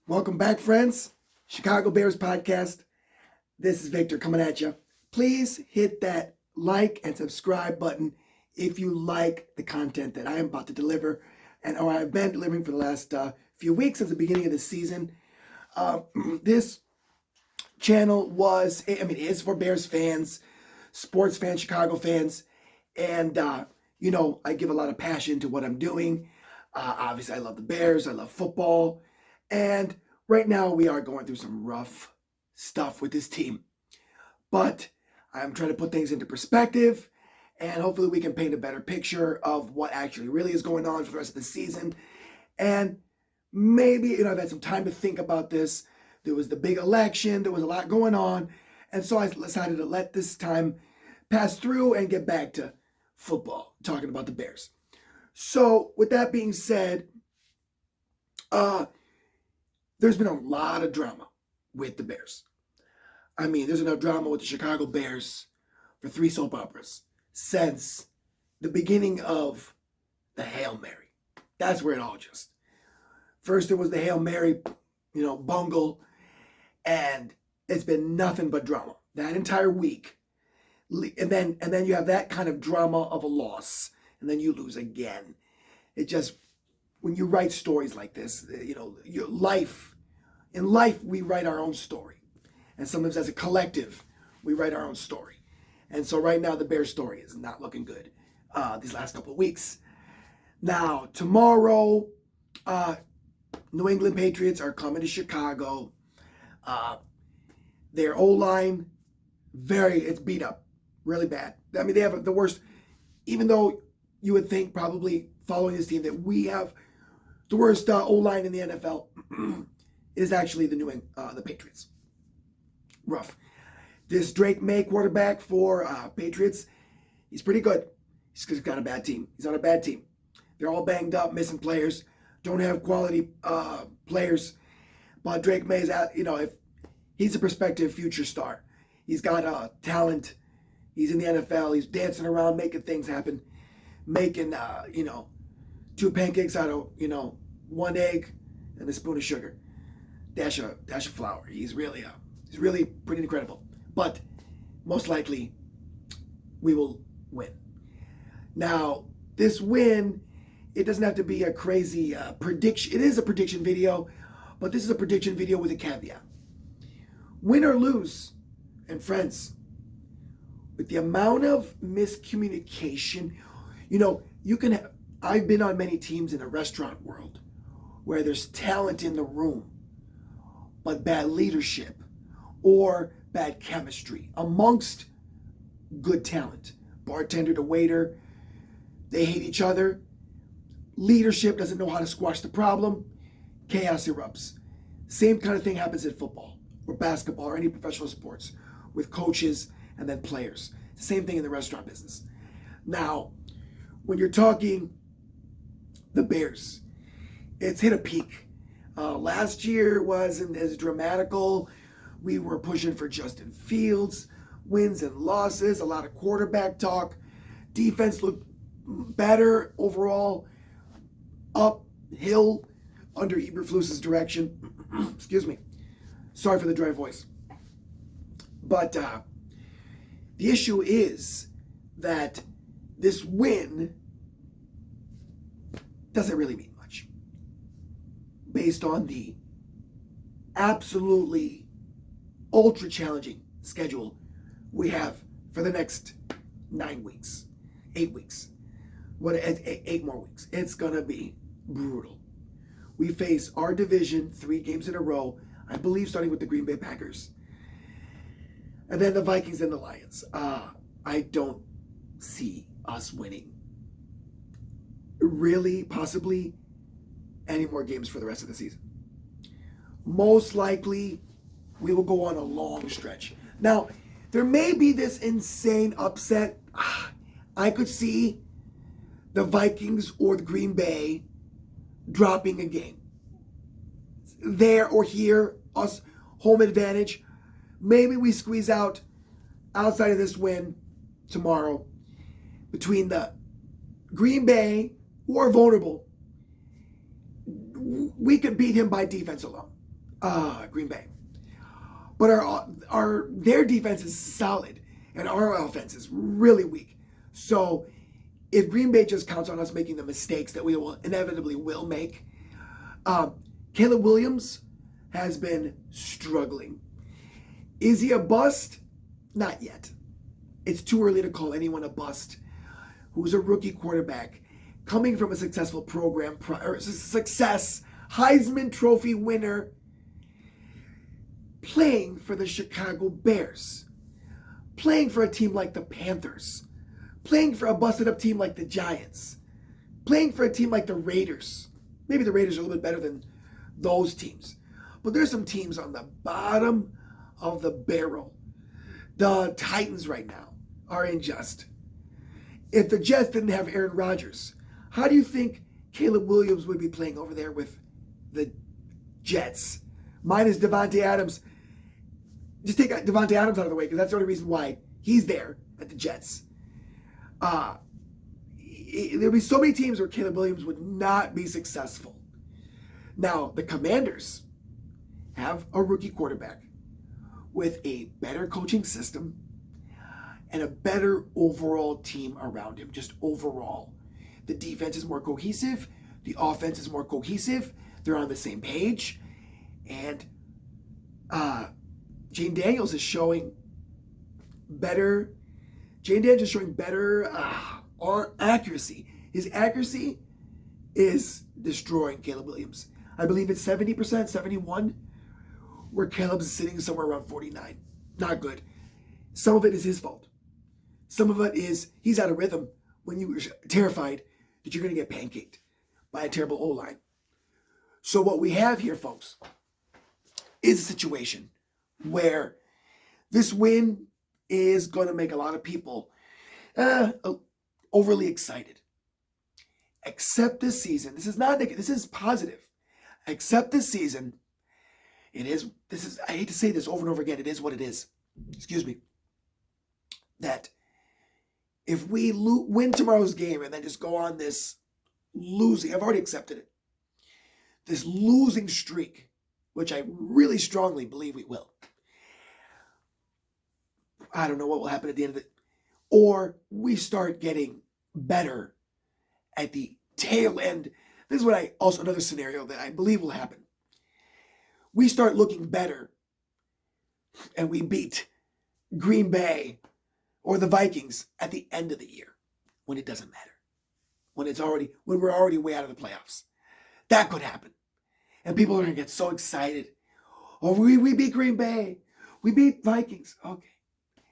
Welcome back, friends. Chicago Bears podcast. This is Victor coming at you. Please hit that like and subscribe button if you like the content that I am about to deliver or I've been delivering for the last few weeks since the beginning of the season. This channel is for Bears fans, sports fans, Chicago fans, and I give a lot of passion to what I'm doing. Obviously, I love the Bears. I love football. And right now we are going through some rough stuff with this team. But I'm trying to put things into perspective, and hopefully we can paint a better picture of what actually really is going on for the rest of the season. And maybe, I've had some time to think about this. There was the big election. There was a lot going on. And so I decided to let this time pass through and get back to football, talking about the Bears. So with that being said, there's been a lot of drama with the Bears. There's enough drama with the Chicago Bears for 3 soap operas since the beginning of the Hail Mary. That's where it all just. First, there was the Hail Mary, bungle, and it's been nothing but drama that entire week. And then you have that kind of drama of a loss, and then you lose again. It just, when you write stories like this, in life, we write our own story. And sometimes as a collective, we write our own story. And so right now, the Bears story is not looking good these last couple of weeks. Now, tomorrow, New England Patriots are coming to Chicago. Their O-line, it's beat up, really bad. They have the worst, even though you would think probably following this team that we have the worst O-line in the NFL. It is actually the Patriots. Rough. This Drake May quarterback for Patriots, he's pretty good. He's got a bad team. He's on a bad team. They're all banged up, missing players, don't have quality players. But Drake May is if he's a prospective future star. He's got talent. He's in the NFL. He's dancing around, making things happen, making 2 pancakes out of 1 egg and a spoon of sugar, dash of flour. He's really pretty incredible. But most likely, we will win. Now, this win, it doesn't have to be a crazy prediction. It is a prediction video, but this is a prediction video with a caveat. Win or lose, and friends, with the amount of miscommunication, you can have, I've been on many teams in the restaurant world where there's talent in the room, but bad leadership or bad chemistry amongst good talent. Bartender to waiter, they hate each other. Leadership doesn't know how to squash the problem. Chaos erupts. Same kind of thing happens in football or basketball or any professional sports with coaches and then players. Same thing in the restaurant business. Now, when you're talking the Bears, it's hit a peak. Last year wasn't as dramatical. We were pushing for Justin Fields, wins and losses, a lot of quarterback talk. Defense looked better overall, uphill under Eberflus's direction. Excuse me. Sorry for the dry voice. But the issue is that this win doesn't really mean much based on the absolutely ultra challenging schedule we have for the next 9 weeks, 8 weeks, 8 more weeks. It's going to be brutal. We face our division 3 games in a row, I believe starting with the Green Bay Packers. And then the Vikings and the Lions. I don't see us winning really, possibly, any more games for the rest of the season. Most likely, we will go on a long stretch. Now, there may be this insane upset. I could see the Vikings or the Green Bay dropping a game. There or here, us home advantage. Maybe we squeeze out outside of this win tomorrow between the Green Bay, who are vulnerable. We could beat him by defense alone. Green Bay. But their defense is solid, and our offense is really weak. So if Green Bay just counts on us making the mistakes that we will inevitably will make, Caleb Williams has been struggling. Is he a bust? Not yet. It's too early to call anyone a bust who's a rookie quarterback coming from a successful program, or success, Heisman Trophy winner, playing for the Chicago Bears, playing for a team like the Panthers, playing for a busted up team like the Giants, playing for a team like the Raiders. Maybe the Raiders are a little bit better than those teams. But there's some teams on the bottom of the barrel. The Titans right now are unjust. If the Jets didn't have Aaron Rodgers, how do you think Caleb Williams would be playing over there with the Jets? Minus Devontae Adams. Just take Devontae Adams out of the way, because that's the only reason why he's there at the Jets. There'll be so many teams where Caleb Williams would not be successful. Now, the Commanders have a rookie quarterback with a better coaching system and a better overall team around him, just overall. The defense is more cohesive. The offense is more cohesive. They're on the same page. And Jane Daniels is showing better. Jane Daniels is showing better accuracy. His accuracy is destroying Caleb Williams. I believe it's 70%, 71, where Caleb's sitting somewhere around 49. Not good. Some of it is his fault. Some of it is he's out of rhythm when you're terrified that you're going to get pancaked by a terrible O-line. So what we have here, folks, is a situation where this win is going to make a lot of people overly excited. Except this season. This is not negative. This is positive. Except this season, I hate to say this over and over again. It is what it is. Excuse me. That if we win tomorrow's game and then just go on this losing, I've already accepted it, this losing streak, which I really strongly believe we will. I don't know what will happen at the end of it. Or we start getting better at the tail end. This is another scenario that I believe will happen. We start looking better and we beat Green Bay or the Vikings at the end of the year when it doesn't matter. When we're already way out of the playoffs. That could happen. And people are going to get so excited. Oh, we beat Green Bay. We beat Vikings. Okay.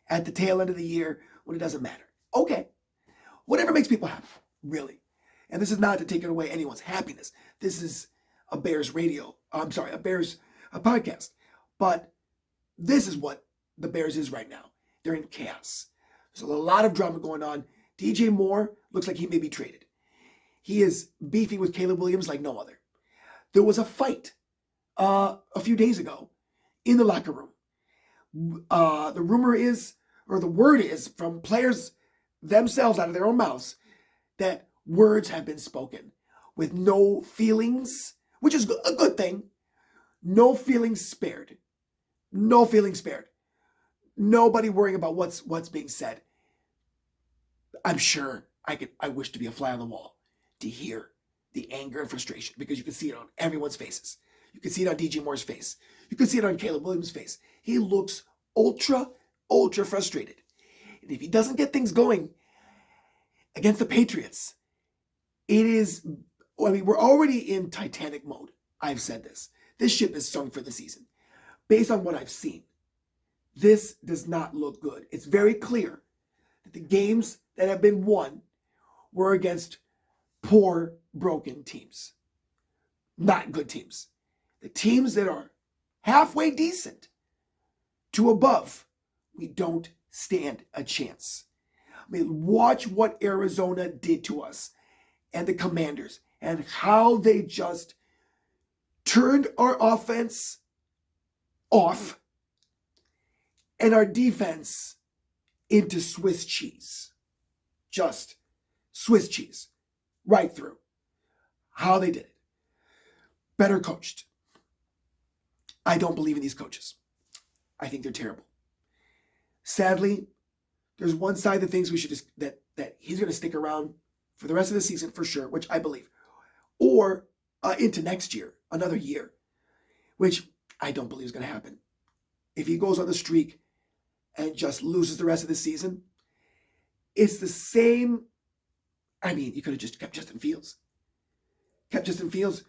At the tail end of the year when it doesn't matter. Okay. Whatever makes people happy, really. And this is not to take away anyone's happiness. This is a Bears podcast. But this is what the Bears is right now. They're in chaos. There's a lot of drama going on. DJ Moore looks like he may be traded. He is beefing with Caleb Williams like no other. There was a fight a few days ago in the locker room. The word is from players themselves out of their own mouths that words have been spoken with no feelings, which is a good thing. No feelings spared. No feelings spared. Nobody worrying about what's being said. I'm sure I wish to be a fly on the wall to hear the anger and frustration, because you can see it on everyone's faces. You can see it on DJ Moore's face. You can see it on Caleb Williams' face. He looks ultra frustrated. And if he doesn't get things going against the Patriots, we're already in Titanic mode. I've said this. This ship is sunk for the season. Based on what I've seen, this does not look good. It's very clear that the games that have been won were against poor, broken teams. Not good teams. The teams that are halfway decent to above, we don't stand a chance. I mean, watch what Arizona did to us and the Commanders and how they just turned our offense off and our defense into Swiss cheese. Just Swiss cheese. Right through. How they did it. Better coached. I don't believe in these coaches. I think they're terrible. Sadly, there's one side that thinks we should just that he's going to stick around for the rest of the season for sure, which I believe, or into next year, another year, which I don't believe is going to happen. If he goes on the streak and just loses the rest of the season, it's the same. I mean, you could have just kept Justin Fields. Kept Justin Fields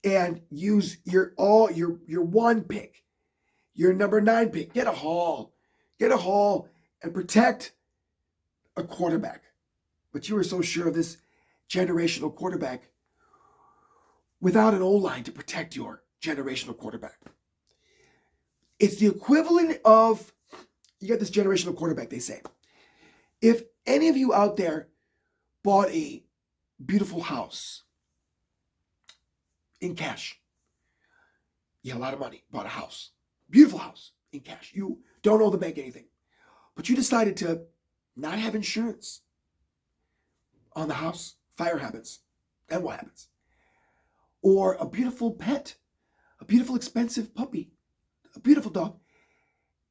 and use your one pick, your number 9 pick. Get a haul and protect a quarterback. But you were so sure of this generational quarterback without an O-line to protect your generational quarterback. It's the equivalent of, you got this generational quarterback, they say. If any of you out there bought a beautiful house in cash, you had a lot of money, bought a house, beautiful house in cash. You don't owe the bank anything, but you decided to not have insurance on the house. Fire happens. Then what happens? Or a beautiful pet, a beautiful expensive puppy, a beautiful dog,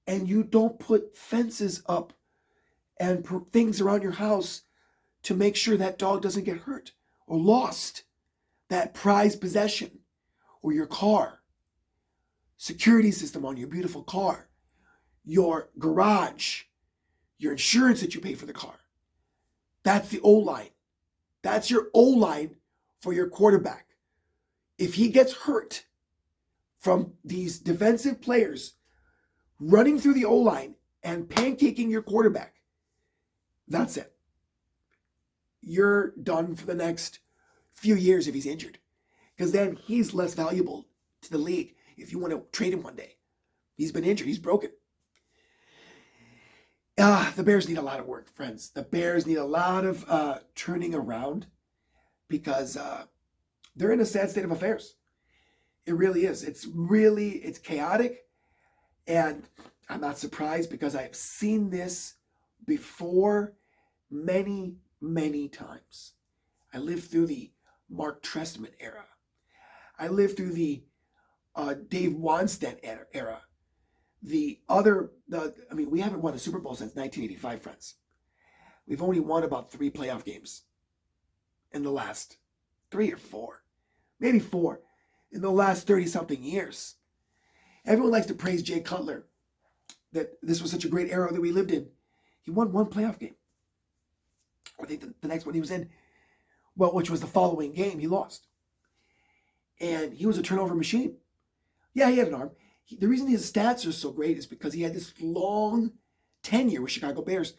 and you don't put fences up and things around your house to make sure that dog doesn't get hurt or lost, that prized possession, or your car, security system on your beautiful car, your garage, your insurance that you pay for the car. That's the O-line. That's your O-line for your quarterback. If he gets hurt from these defensive players running through the O-line and pancaking your quarterback, that's it. You're done for the next few years if he's injured, because then he's less valuable to the league if you want to trade him one day. He's been injured. He's broken. The Bears need a lot of work, friends. The Bears need a lot of turning around because they're in a sad state of affairs. It really is. It's chaotic, and I'm not surprised because I've seen this before many, many times. I lived through the Mark Trestman era. I lived through the Dave Wannstedt era. We haven't won a Super Bowl since 1985, friends. We've only won about 3 playoff games in the last 3 or 4, maybe 4, in the last 30-something years. Everyone likes to praise Jay Cutler, that this was such a great era that we lived in. He won 1 playoff game. I think the next one he was in, which was the following game, he lost. And he was a turnover machine. Yeah, he had an arm. The reason his stats are so great is because he had this long tenure with Chicago Bears,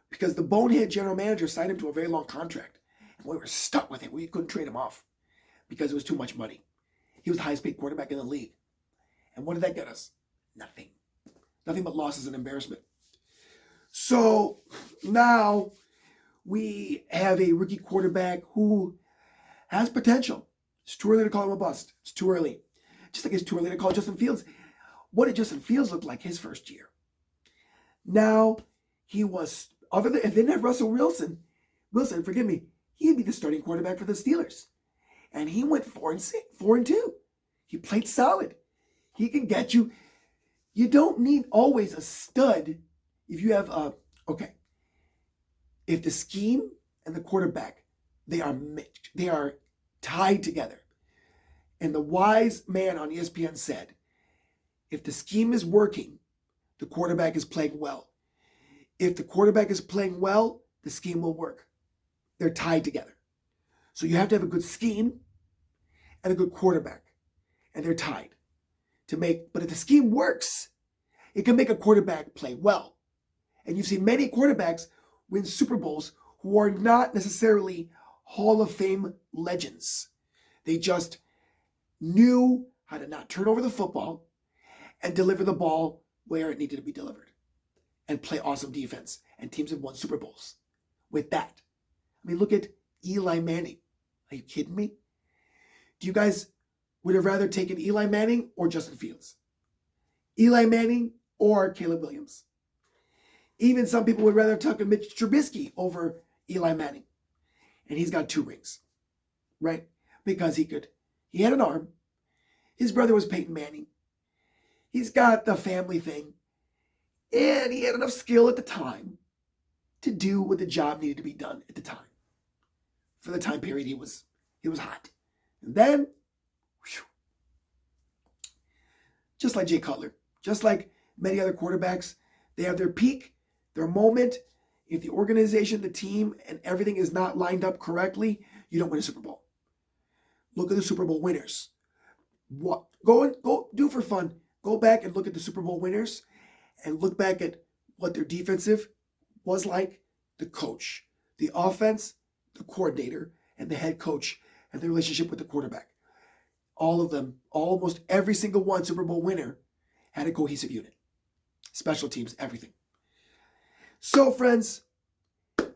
because the bonehead general manager signed him to a very long contract. And we were stuck with it. We couldn't trade him off because it was too much money. He was the highest paid quarterback in the league. And what did that get us? Nothing. Nothing but losses and embarrassment. So now we have a rookie quarterback who has potential. It's too early to call him a bust. It's too early. Just like it's too early to call Justin Fields. What did Justin Fields look like his first year? Now, he was, if they didn't have Russell Wilson, forgive me, he'd be the starting quarterback for the Steelers. And he went 4-2. He played solid. He can get you. You don't need always a stud if you have if the scheme and the quarterback, they are tied together. And the wise man on ESPN said, if the scheme is working, the quarterback is playing well. If the quarterback is playing well, the scheme will work. They're tied together. So you have to have a good scheme and a good quarterback. And they're tied but if the scheme works, it can make a quarterback play well. And you've seen many quarterbacks win Super Bowls who are not necessarily Hall of Fame legends. They just knew how to not turn over the football and deliver the ball where it needed to be delivered and play awesome defense. And teams have won Super Bowls with that. I mean, look at Eli Manning. Are you kidding me? Do you guys would have rather taken Eli Manning or Justin Fields? Eli Manning or Caleb Williams? Even some people would rather have taken Mitch Trubisky over Eli Manning. And he's got 2 rings, right? Because he had an arm. His brother was Peyton Manning. He's got the family thing. And he had enough skill at the time to do what the job needed to be done at the time. For the time period he was hot. And then, whew, just like Jay Cutler, just like many other quarterbacks, they have their peak, their moment. If the organization, the team, and everything is not lined up correctly, you don't win a Super Bowl. Look at the Super Bowl winners. What? Go do for fun. Go back and look at the Super Bowl winners and look back at what their defensive was like, the coach, the offense, the coordinator, and the head coach, and the relationship with the quarterback. All of them, almost every single one Super Bowl winner had a cohesive unit. Special teams, everything. So, friends,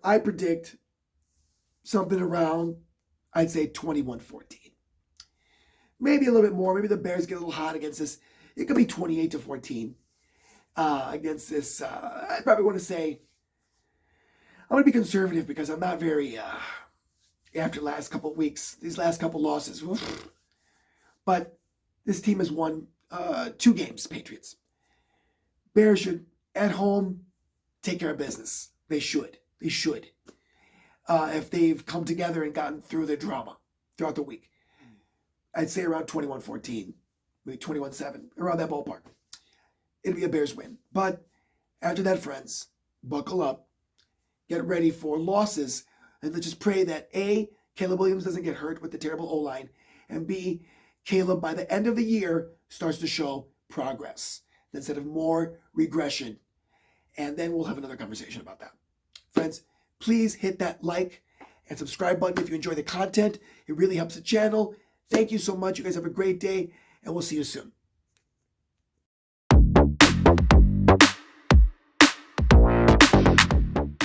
I predict something around, I'd say 21-14. Maybe a little bit more. Maybe the Bears get a little hot against this. It could be 28-14 against this. I probably want to say, I'm going to be conservative because I'm not very, after the last couple of weeks, these last couple losses. But this team has won 2 games, Patriots. Bears should, at home, take care of business. They should. They should. If they've come together and gotten through the drama throughout the week. I'd say around 21-14, maybe 21-7, around that ballpark. It'll be a Bears win. But after that, friends, buckle up. Get ready for losses. And let's just pray that A, Caleb Williams doesn't get hurt with the terrible O-line. And B, Caleb, by the end of the year, starts to show progress instead of more regression. And then we'll have another conversation about that. Friends, please hit that like and subscribe button if you enjoy the content. It really helps the channel. Thank you so much. You guys have a great day, and we'll see you soon.